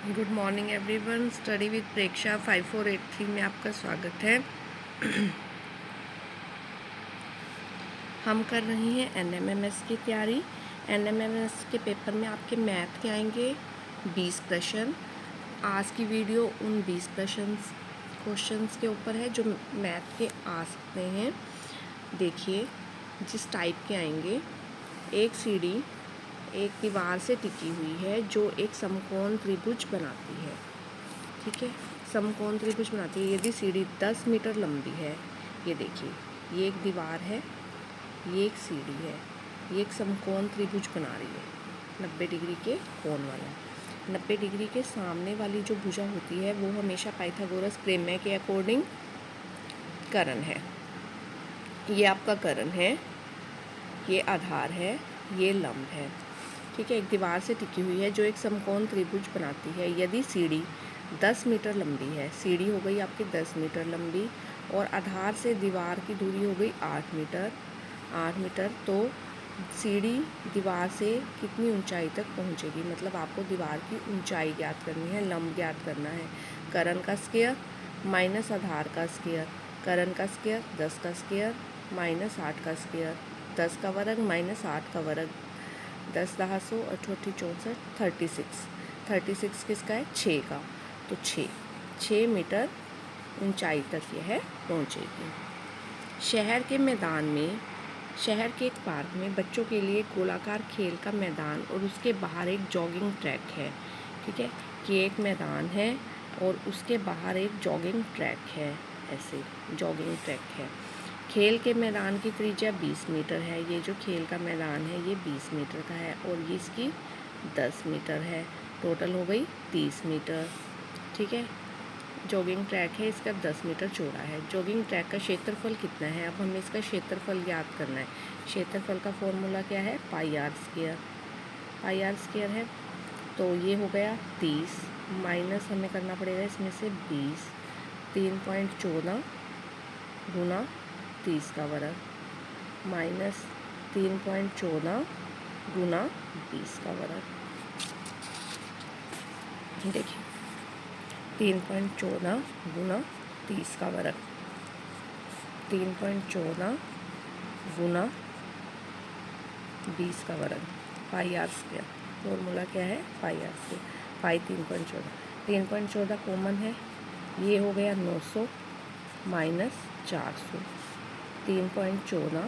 Good morning everyone. Study with Preksha 5483 में आपका स्वागत है। हम कर रहे हैं NMMS की तैयारी। NMMS के पेपर में आपके मैथ के आएंगे 20 प्रश्न। आज की वीडियो उन 20 क्वेश्चंस के ऊपर है जो मैथ के आ सकते हैं। देखिए जिस टाइप के आएंगे, एक सीढ़ी एक दीवार से टिकी हुई है जो एक समकोण त्रिभुज बनाती है। ठीक है, समकोण त्रिभुज बनाती है। यदि सीढ़ी 10 मीटर लंबी है, ये देखिए, ये एक दीवार है, ये एक सीढ़ी है, ये एक समकोण त्रिभुज बना रही है 90 डिग्री के कोण वाला। 90 डिग्री के सामने वाली जो भुजा होती है वो हमेशा पाइथागोरस प्रमेय के अकॉर्डिंग कर्ण है। ये आपका कर्ण है, ये आधार है, ये लंब है। ठीक है, एक दीवार से टिकी हुई है जो एक समकोण त्रिभुज बनाती है। यदि सीढ़ी 10 मीटर लंबी है, सीढ़ी हो गई आपकी 10 मीटर लंबी, और आधार से दीवार की दूरी हो गई 8 मीटर, तो सीढ़ी दीवार से कितनी ऊंचाई तक पहुंचेगी, मतलब आपको दीवार की ऊंचाई ज्ञात करनी है, लंब ज्ञात करना है। कर्ण का स्क्वायर माइनस आधार का स्क्वायर, कर्ण का स्क्वायर 10 का स्क्वायर माइनस 8 का स्क्वायर, 10 का वर्ग माइनस 8 का वर्ग, 10 10 100 8 64 36 किसका है? 6 का। तो 6 मीटर ऊंचाई तक यह पहुंचेगी। शहर के मैदान में, शहर के एक पार्क में बच्चों के लिए गोलाकार खेल का मैदान और उसके बाहर एक जॉगिंग ट्रैक है। ठीक है, कि एक मैदान है और उसके बाहर एक जॉगिंग ट्रैक है, ऐसे जॉगिंग ट्रैक है। खेल के मैदान की त्रिज्या 20 मीटर है। ये जो खेल का मैदान है ये 20 मीटर का है और ये इसकी 10 मीटर है। टोटल हो गई 30 मीटर। ठीक है, जॉगिंग ट्रैक है, इसका 10 मीटर चौड़ा है। जॉगिंग ट्रैक का क्षेत्रफल कितना है? अब हमें इसका क्षेत्रफल ज्ञात करना है। क्षेत्रफल का फॉर्मूला क्या है? पाई आर स्क्वायर है। तो ये हो गया 30 माइनस हमें करना पड़ेगा इसमें से 20, 3.14 गुना 30 का वर्ग माइनस 3.14 गुना 20 का वर्ग। देखिए 3.14 गुना 30 का वर्ग, 3.14 गुना 20 का वर्ग, पाई आर स्क्वायर। फॉर्मूला क्या है? पाई आर स्क्वायर। पाई 3.14 कॉमन है, ये हो गया 900 माइनस 400, 3.14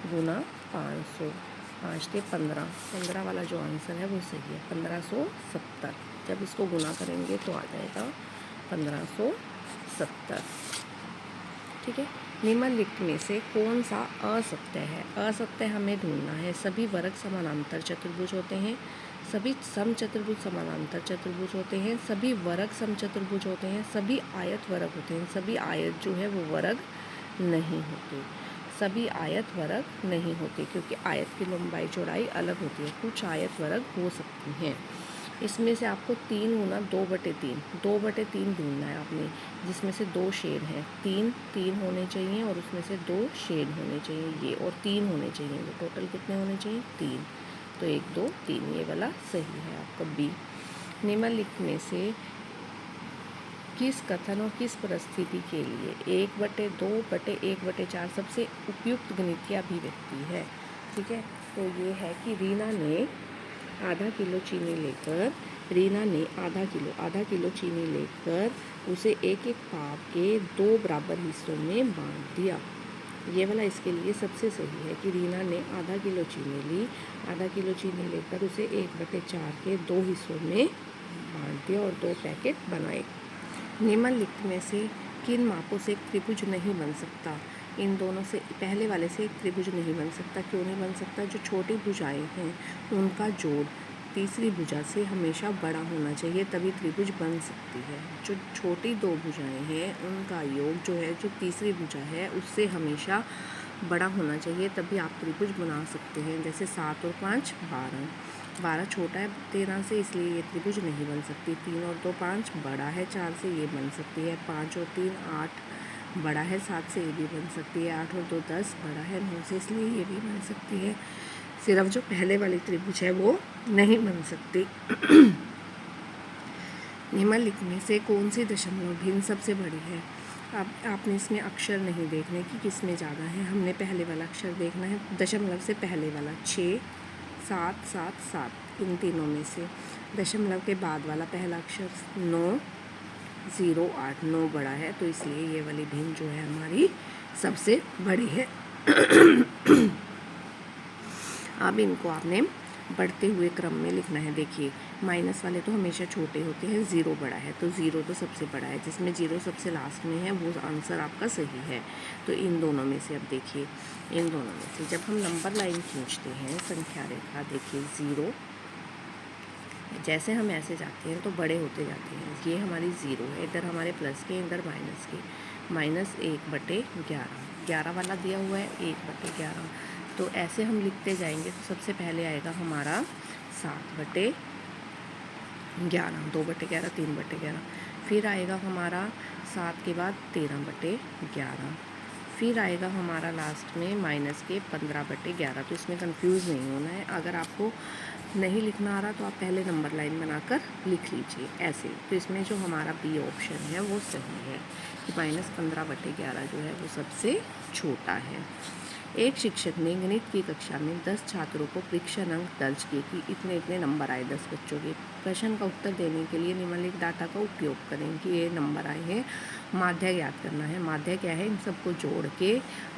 गुना 500, 5 × 15 वाला जो आंसर है वो सही है 1570। जब इसको गुना करेंगे तो आ जाएगा 1570। ठीक है, निम्नलिखित में से कौन सा असत्य है? असत्य हमें ढूंढना है। सभी वर्ग समानांतर चतुर्भुज होते हैं, सभी समचतुर्भुज समानांतर चतुर्भुज होते हैं, सभी वर्ग समचतुर्भुज होते हैं, सभी आयत वर्ग होते हैं, सभी आयत जो है वो वर्ग नहीं होते, सभी आयत वर्ग नहीं होते, क्योंकि आयत की लंबाई चौड़ाई अलग होती है। कुछ आयत वर्ग हो सकती हैं। इसमें से आपको 3 गुना 2/3 ढूंढना है आपने, जिसमें से 2 शेड हैं। 3 होने चाहिए और उसमें से 2 शेड होने चाहिए, ये और 3 होने चाहिए। तो टोटल कितने होने चाहिए? 3। तो 1 2 3 ये वाला सही है आपका बी। निम्नलिखित में से किस कथन और किस परिस्थिति के लिए 1/2/1/4 सबसे उपयुक्त गणितीय अभिव्यक्ति है? ठीक है, तो ये है कि रीना ने आधा किलो चीनी लेकर उसे एक पाव के 2 बराबर हिस्सों में बांट दिया। ये वाला इसके लिए सबसे सही है कि रीना ने आधा किलो चीनी लेकर उसे 1/4 के 2 हिस्सों में बांट दिया और 2 पैकेट बनाए। निम्नलिखित में से किन मापों से एक त्रिभुज नहीं बन सकता? इन दोनों से, पहले वाले से एक त्रिभुज नहीं बन सकता। क्यों नहीं बन सकता? जो छोटी भुजाएं हैं उनका जोड़ तीसरी भुजा से हमेशा बड़ा होना चाहिए, तभी त्रिभुज बन सकती है। जो छोटी 2 भुजाएं हैं उनका योग जो है, जो तीसरी भुजा है, उससे हमेशा बड़ा होना चाहिए, तभी आप त्रिभुज बना सकते हैं। जैसे 7 और 5 12 छोटा है 13 से, इसलिए ये त्रिभुज नहीं बन सकती। 3 और 2 5 बड़ा है 4 से, ये बन सकती है। 5 और 3 8 बड़ा है 7 से, ये भी बन सकती है। 8 और 2 10 बड़ा है 9 से, इसलिए ये भी बन सकती है। सिर्फ जो पहले वाली त्रिभुज है वो नहीं बन सकती। निम्नलिखित में से कौन सी दशमलव भिन्न सबसे बड़ी है। अब आपने इसमें अक्षर नहीं देखने कि किस में ज़्यादा है, हमने पहले वाला अक्षर देखना है, दशमलव से पहले वाला 6, 7, 7, 7 इन तीनों में से। दशमलव के बाद वाला पहला अक्षर 9, 0, 8 9 बड़ा है, तो इसलिए ये वाली भिन्न जो है हमारी सबसे बड़ी है। अब इनको आपने बढ़ते हुए क्रम में लिखना है। देखिए माइनस वाले तो हमेशा छोटे होते हैं, 0 बड़ा है, तो 0 तो सबसे बड़ा है, जिसमें 0 सबसे लास्ट में है वो आंसर आपका सही है। तो इन दोनों में से, अब देखिए इन दोनों में से जब हम नंबर लाइन खींचते हैं, संख्या रेखा, देखिए 0 जैसे हम ऐसे जाते हैं तो बड़े होते जाते हैं। ये हमारी 0 है, इधर हमारे प्लस के, इधर माइनस के, -1/11, 11 वाला दिया हुआ है 1/11, तो ऐसे हम लिखते जाएंगे। तो सबसे पहले आएगा हमारा 7/11, 2/11, 3/11, फिर आएगा हमारा 7 के बाद 13/11, फिर आएगा हमारा लास्ट में माइनस के 15/11। तो इसमें कंफ्यूज नहीं होना है। अगर आपको नहीं लिखना आ रहा तो आप पहले नंबर लाइन बनाकर लिख लीजिए ऐसे। तो इसमें जो हमारा बी ऑप्शन है वो सही है कि -15/11 जो है वो सबसे छोटा है। एक शिक्षक ने गणित की कक्षा में 10 छात्रों को परीक्षण अंक दर्ज किए कि इतने इतने नंबर आए 10 बच्चों के। प्रश्न का उत्तर देने के लिए निम्नलिखित डाटा का उपयोग करें कि ये नंबर आए हैं। माध्य ज्ञात करना है। माध्य क्या है, इन सबको जोड़ के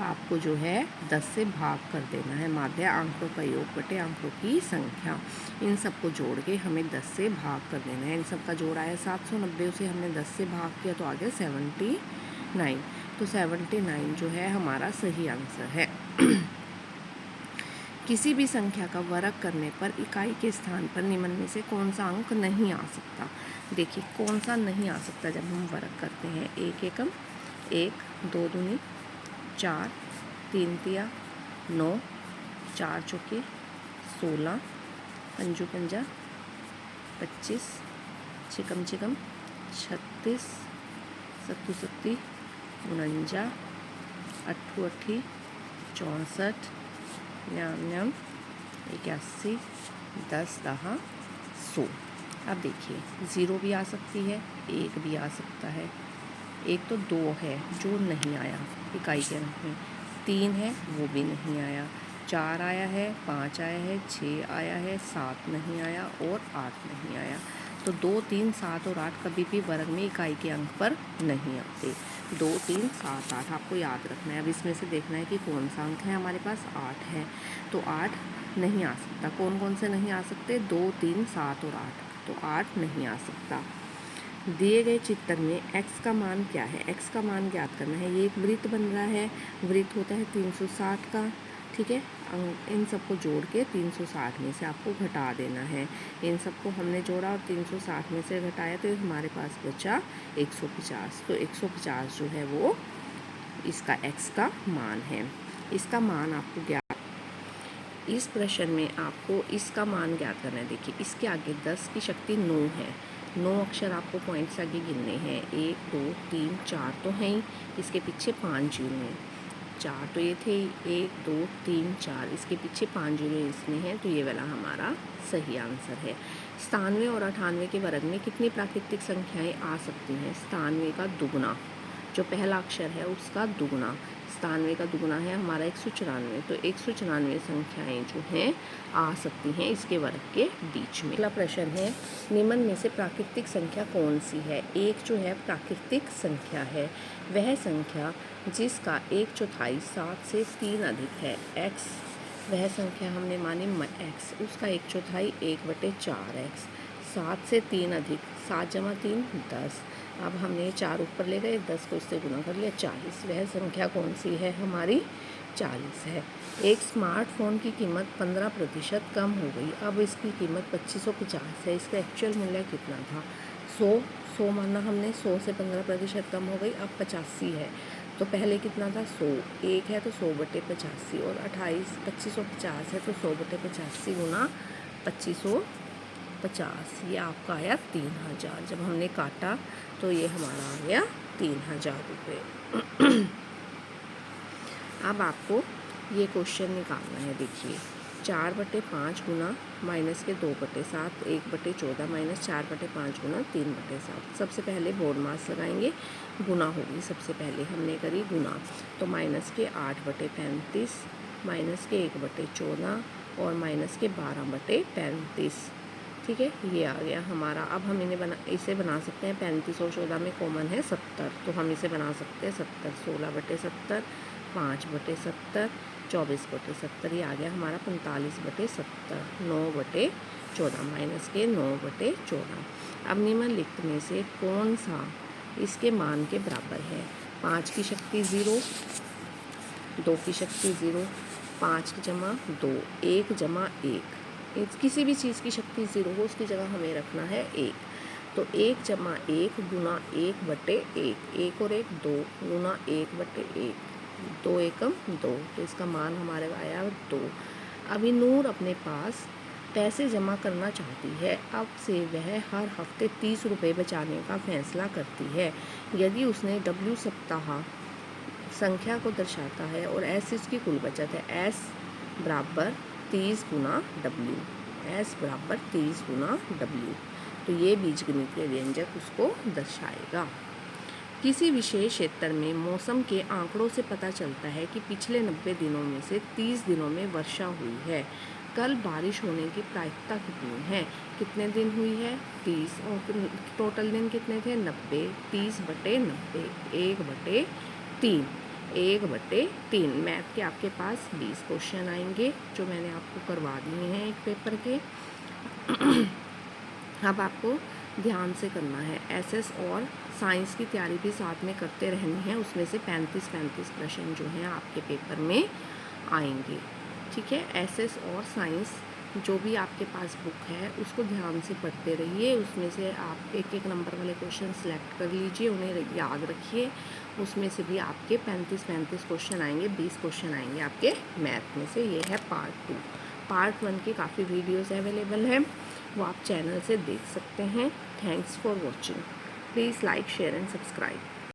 आपको जो है 10 से भाग कर देना है। माध्य आंकड़ों का योग बटे आंकड़ों की संख्या, इन सबको जोड़ के हमें 10 से भाग कर देना है। इन सब का जोड़ आया 790, उसे हमने 10 से भाग किया तो आ गया 79। तो 79 जो है हमारा सही आंसर है। किसी भी संख्या का वर्ग करने पर इकाई के स्थान पर निम्न में से कौन सा अंक नहीं आ सकता। देखिए कौन सा नहीं आ सकता जब हम वर्ग करते हैं। 1 एकम 1, 2 दूनी 4, 3 तिया 9, 4 चौके 16, पंजू पंजा 25, छिकम छिकम 36, सत्तू सत्ती 49, अट्ठू अट्ठी 64, न्याम न्याम 81, 10 10 100। अब देखिए 0 भी आ सकती है, 1 भी आ सकता है। एक तो 2 है जो नहीं आया इकाई के अंक में, 3 है वो भी नहीं आया, 4 आया है, 5 आया है, 6 आया है, 7 नहीं आया और 8 नहीं आया। तो 2, 3, 7 और 8 कभी भी वर्ग में इकाई के अंक पर नहीं आते। 2, 3, 7, 8 आपको याद रखना है। अब इसमें से देखना है कि कौन सा अंक है हमारे पास, 8 है, तो 8 नहीं आ सकता। कौन कौन से नहीं आ सकते, 2, 3, 7 और 8, तो 8 नहीं आ सकता। दिए गए चित्र में x का मान क्या है, x का मान ज्ञात करना है। ये एक वृत्त बन रहा है, वृत्त होता है 360 का, ठीक है। इन सबको जोड़ के 360 में से आपको घटा देना है। इन सबको हमने जोड़ा और 360 में से घटाया तो हमारे पास बचा 150। तो 150 जो है वो इसका x का मान है। इसका मान आपको ज्ञात, इस प्रश्न में आपको इसका मान ज्ञात करना है। देखिए इसके आगे 10 की शक्ति 9 है, 9 अक्षर आपको पॉइंट्स आगे गिनने हैं। 1, 2, 3, 4 तो हैं ही, इसके पीछे 5 जीरो हैं। 4 तो ये थे, 1, 2, 3, 4, इसके पीछे 5 जीरो इसमें है, तो ये वाला हमारा सही आंसर है। 97 और 98 के वर्ग में कितनी प्राकृतिक संख्याएं आ सकती हैं। 97 का दुगुना, जो पहला अक्षर है उसका दुगुना, 97 का दुगुना है हमारा 194, तो 194 संख्याएं जो हैं आ सकती हैं इसके वर्ग के बीच में। अगला प्रश्न है, निम्न में से प्राकृतिक संख्या कौन सी है। एक जो है प्राकृतिक संख्या है, वह संख्या जिसका 1/4 7 से 3 अधिक है। x वह संख्या हमने मानी x, उसका 1/4 1/4x, 7 से 3 अधिक, 7 जमा 3 10। अब हमने 4 ऊपर ले गए, 10 को इससे गुना कर लिया, 40। वह संख्या कौन सी है हमारी, 40 है। एक स्मार्टफोन की कीमत 15% कम हो गई, अब इसकी कीमत 2550 है। इसका एक्चुअल मूल्य कितना था। 100 माना हमने, 100 से 15% कम हो गई, अब 85 है। तो पहले कितना था, 100, 1 है तो 100/85 और 2550 है तो 100/85 गुना 2550, ये आपका आया 3000। जब हमने काटा तो ये हमारा आ गया 3000 रुपये। अब आपको ये क्वेश्चन निकालना है। देखिए 4/5 गुना -2/7 1/14 -4/5 गुना 3/7। सबसे पहले बोर्ड मास लगाएंगे, गुना होगी। सबसे पहले हमने करी गुना, तो -8/35 -1/14 और -12/35। ठीक है, ये आ गया हमारा। अब हम इसे बना सकते हैं। 35 और 14 में कॉमन है 70, तो हम इसे बना सकते हैं 70। 16/70 5/70 24/70, ये आ गया हमारा 45/70 9/14 -9/14। अब निम्नलिखित में से कौन सा इसके मान के बराबर है? 5 की शक्ति 0, 2 की शक्ति 0, 5 जमा 2 1 जमा 1। किसी भी चीज़ की शक्ति 0 हो, उसकी जगह हमें रखना है 1। तो 1 जमा 1 गुना 1/1, 1 और 1 2 गुना 1/1, 2 एकम 2, तो इसका मान हमारे आया 2। अभी नूर अपने पास पैसे जमा करना चाहती है। अब से वह हर हफ्ते 30 रुपये बचाने का फैसला करती है। यदि उसने W सप्ताह संख्या को दर्शाता है और S इसकी कुल बचत है। S बराबर 30 गुना W, S बराबर 30 गुना W, तो ये बीजगणितीय व्यंजक उसको दर्शाएगा। किसी विशेष क्षेत्र में मौसम के आंकड़ों से पता चलता है कि पिछले 90 दिनों में से 30 दिनों में वर्षा हुई है। कल बारिश होने की प्रायिकता कितनी है? कितने दिन हुई है? 30, और टोटल दिन कितने थे? 90। 30/90 1/3, 1/3। मैथ के आपके पास 20 क्वेश्चन आएंगे, जो मैंने आपको करवा दिए हैं एक पेपर के। अब आपको ध्यान से करना है। SS और साइंस की तैयारी भी साथ में करते रहनी है। उसमें से 35 प्रश्न जो हैं आपके पेपर में आएंगे। ठीक है, SS और साइंस जो भी आपके पास बुक है उसको ध्यान से पढ़ते रहिए। उसमें से आप एक नंबर वाले क्वेश्चन सेलेक्ट कर लीजिए, उन्हें याद रखिए। उसमें से भी आपके 35 क्वेश्चन आएंगे, 20 क्वेश्चन आएंगे आपके मैथ में से। ये है पार्ट 2। पार्ट 1 के काफ़ी वीडियोस अवेलेबल हैं, वो आप चैनल से देख सकते हैं। Thanks for watching. Please like share and subscribe.